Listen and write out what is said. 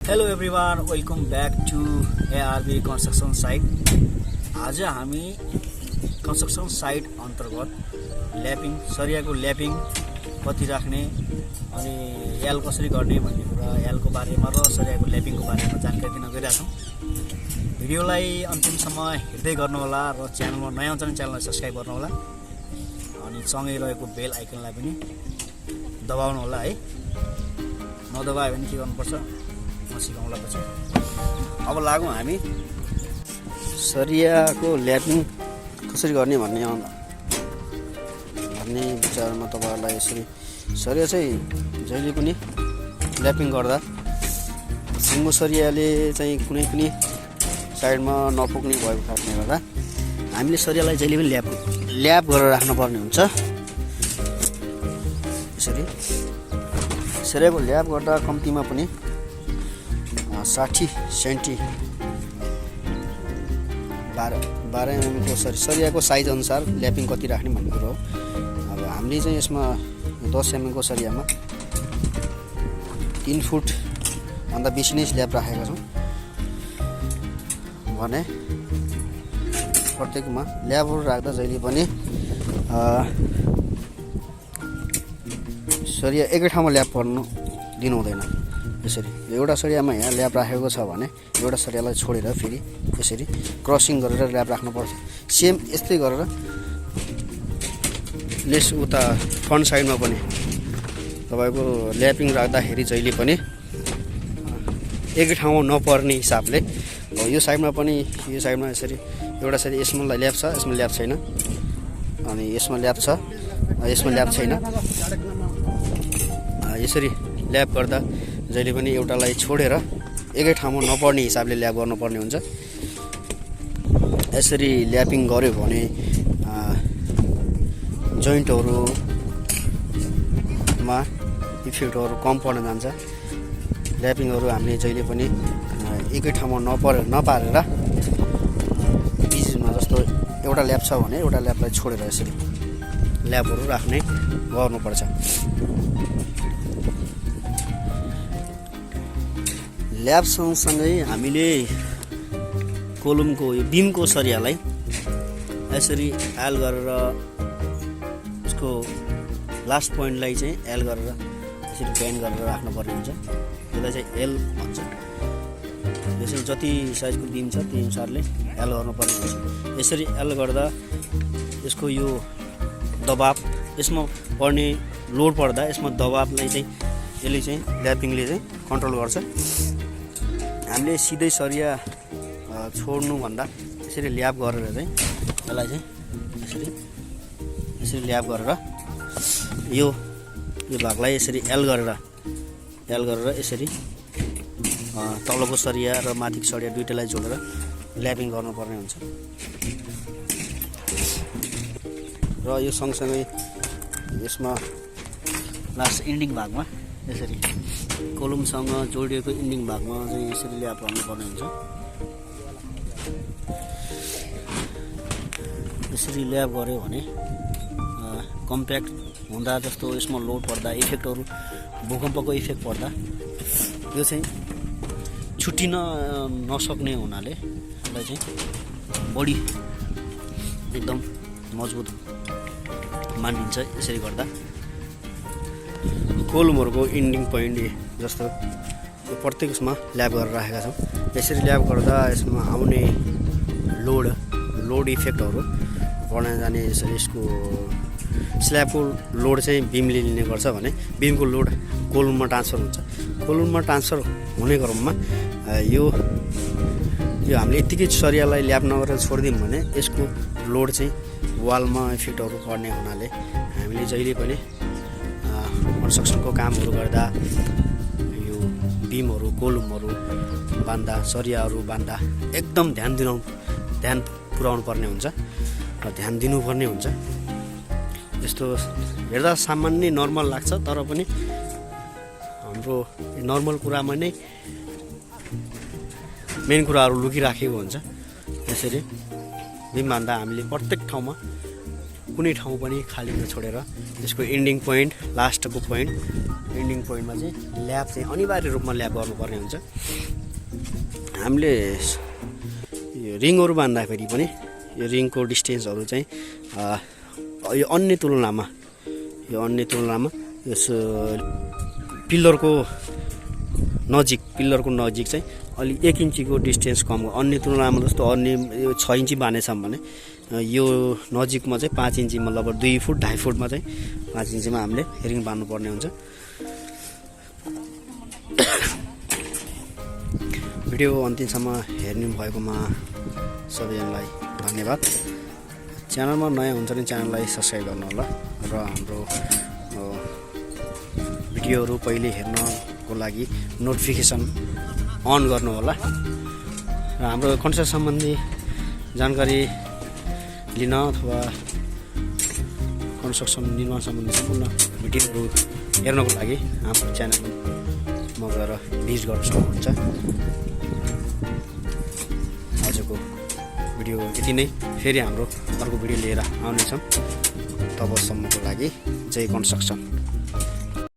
Hello everyone, welcome back to ARB construction site. आज हामी construction site अन्तर्गत ल्यापिङ सरियाको ल्यापिङ कति राख्ने अनि एल कसरी गर्ने भन्ने कुरा, एलको बारेमा र सरियाको ल्यापिङको बारेमा जानकारी दिन गइरहेछौँ। भिडियोलाई अन्तिमसम्म हेर्दै गर्नुहोला र च्यानलमा नयाँ छ भने च्यानललाई सब्स्क्राइब गर्नुहोला अनि सँगै रहेको बेल आइकनलाई पनि दबाउनु होला है। नदबायो भने के गर्नुपर्छ म सिकाउँला पछि। अब लागौँ हामी सरियाको ल्यापिङ कसरी गर्ने भन्ने विचारमा तपाईँहरूलाई। यसरी सरिया चाहिँ जहिले पनि ल्यापिङ गर्दा सिङ्गो सरियाले चाहिँ कुनै पनि साइडमा नपुग्ने भएको कारणले गर्दा हामीले सरियालाई जहिले पनि ल्याप गरेर राख्नुपर्ने हुन्छ। यसरी सरियाको ल्याप गर्दा कम्तीमा पनि 60 सेन्टी 12 mm को सरियाको साइज अनुसार ल्यापिङ कति राख्ने भन्ने कुरो हो। अब हामीले चाहिँ यसमा 10 mm को सरियामा 3 फुट भन्दा बेसी नै स्ल्याब राखेका छौँ भने प्रत्येकमा ल्याबहरू राख्दा जहिले पनि सरिया एकै ठाउँमा ल्याब पर्नु दिनु हुँदैन। यसरी एउटा सरियामा यहाँ ल्याब राखेको छ भने एउटा सरियालाई छोडेर फेरि यसरी क्रसिङ गरेर ल्याब राख्नुपर्छ। सेम यस्तै गरेर लेस उता फ्रन्ट साइडमा पनि तपाईँको ल्यापिङ राख्दाखेरि जहिले पनि एकै ठाउँमा नपर्ने हिसाबले यो साइडमा पनि यो साइडमा यसरी एउटा साइड यसमा ल्याब छ, यसमा ल्याब छैन, अनि यसमा ल्याब छ, यसमा ल्याब छैन। यसरी ल्याब गर्दा जहिले पनि एउटालाई छोडेर एकै ठाउँमा नपर्ने हिसाबले ल्याब गर्नुपर्ने हुन्छ। यसरी ल्यापिङ गर्यो भने जोइन्टहरूमा इफेक्टहरू कम पर्न जान्छ। ल्यापिङहरू हामीले जहिले पनि एकै ठाउँमा नपारेर बिचमा जस्तो एउटा ल्याब छ भने एउटा ल्याबलाई छोडेर यसरी ल्याबहरू राख्ने गर्नुपर्छ। ल्याब सँगसँगै हामीले कोलुमको यो बिमको सरियालाई यसरी एल गरेर यसको लास्ट पोइन्टलाई चाहिँ एल गरेर यसरी बेन्ड गरेर राख्नुपर्ने हुन्छ। यसलाई चाहिँ एल भन्छ। यसरी जति साइजको बिम छ त्यही अनुसारले एल गर्नुपर्ने हुन्छ। यसरी एल गर्दा यसको यो दबाब, यसमा पर्ने लोड पर्दा यसमा दबाबलाई चाहिँ यसले चाहिँ ल्यापिङले चाहिँ कन्ट्रोल गर्छ। हामीले सिधै सरिया छोड्नुभन्दा यसरी ल्याब गरेर चाहिँ यसलाई चाहिँ यसरी ल्याब गरेर यो भागलाई यसरी एल गरेर यसरी तलको सरिया र माथिको सरिया दुइटैलाई जोडेर ल्यापिङ गर्नुपर्ने हुन्छ। र यो सँगसँगै यसमा लास्ट इन्डिङ भागमा यसरी कोलुमसँग जोडिएको इन्डिङ भागमा चाहिँ यसरी ल्याब गर्नुपर्ने हुन्छ। यसरी ल्याब गऱ्यो भने कम्प्याक्ट हुँदा जस्तो यसमा लोड पर्दा इफेक्टहरू भूकम्पको इफेक्ट पर्दा यो चाहिँ छुट्टिन नसक्ने हुनाले यसलाई चाहिँ बढी एकदम मजबुत मानिन्छ। यसरी गर्दा कोलुमहरूको इन्डिङ पोइन्ट जस्तो यो प्रत्येक उसमा ल्याब गरेर राखेका छौँ। यसरी ल्याब गर्दा यसमा आउने लोड इफेक्टहरू पर्न जाने। यसरी यसको स्ल्याबको लोड चाहिँ बिमले लिने गर्छ भने बिमको लोड कोलुममा ट्रान्सफर हुन्छ। कोलुममा ट्रान्सफर हुने क्रममा यो हामीले यत्तिकै सरियालाई ल्याब नगरेर छोडिदियौँ भने यसको लोड चाहिँ वालमा इफेक्टहरू पर्ने हुनाले हामीले जहिले पनि कन्स्ट्रक्सनको कामहरू गर्दा यो बिमहरू कोलुमहरू बान्दा सरियाहरू बान्दा एकदम ध्यान पुर्याउनु पर्ने हुन्छ र ध्यान दिनुपर्ने हुन्छ। यस्तो हेर्दा सामान्य नर्मल लाग्छ, तर पनि हाम्रो नर्मल कुरामा नै मेन कुराहरू लुकिराखेको हुन्छ। यसरी बिम बान्दा हामीले प्रत्येक ठाउँमा कुनै ठाउँ पनि खाली नछोडेर त्यसको एन्डिङ पोइन्ट लास्टको पोइन्ट एन्डिङ पोइन्टमा चाहिँ ल्याब चाहिँ अनिवार्य रूपमा ल्याब गर्नुपर्ने हुन्छ। हामीले यो रिङहरू बान्दाखेरि पनि यो रिङको डिस्टेन्सहरू चाहिँ यो अन्य तुलनामा यस पिल्लरको नजिक चाहिँ अलि 1 इन्चीको डिस्टेन्स कम अन्य तुलनामा जस्तो अन्य 6 इन्ची बानेछौँ भने यो नजिकमा चाहिँ 5 इन्ची मतलब 2 फुट 2.5 फुटमा चाहिँ 5 इन्चीमा हामीले रिङ बान्नुपर्ने हुन्छ। भिडियो अन्तिमसम्म हेर्नु भएकोमा सबैजनालाई धन्यवाद। च्यानलमा नयाँ हुन्छ भने च्यानललाई सब्स्क्राइब गर्नु होला र हाम्रो भिडियोहरू पहिले हेर्नको लागि नोटिफिकेसन अन गर्नु होला र हाम्रो कन्स्ट्रक्सन सम्बन्धी जानकारी लिन अथवा कन्स्ट्रक्सन निर्माण सम्बन्धी सम्पूर्ण भिडियोहरू हेर्नको लागि हाम्रो च्यानलमा गएर भिजिट गर्न सक्नुहुन्छ। आजको भिडियो यति नै, फेरि हाम्रो अर्को भिडियो लिएर आउनेछौँ। तबसम्मको लागि जय कन्स्ट्रक्सन।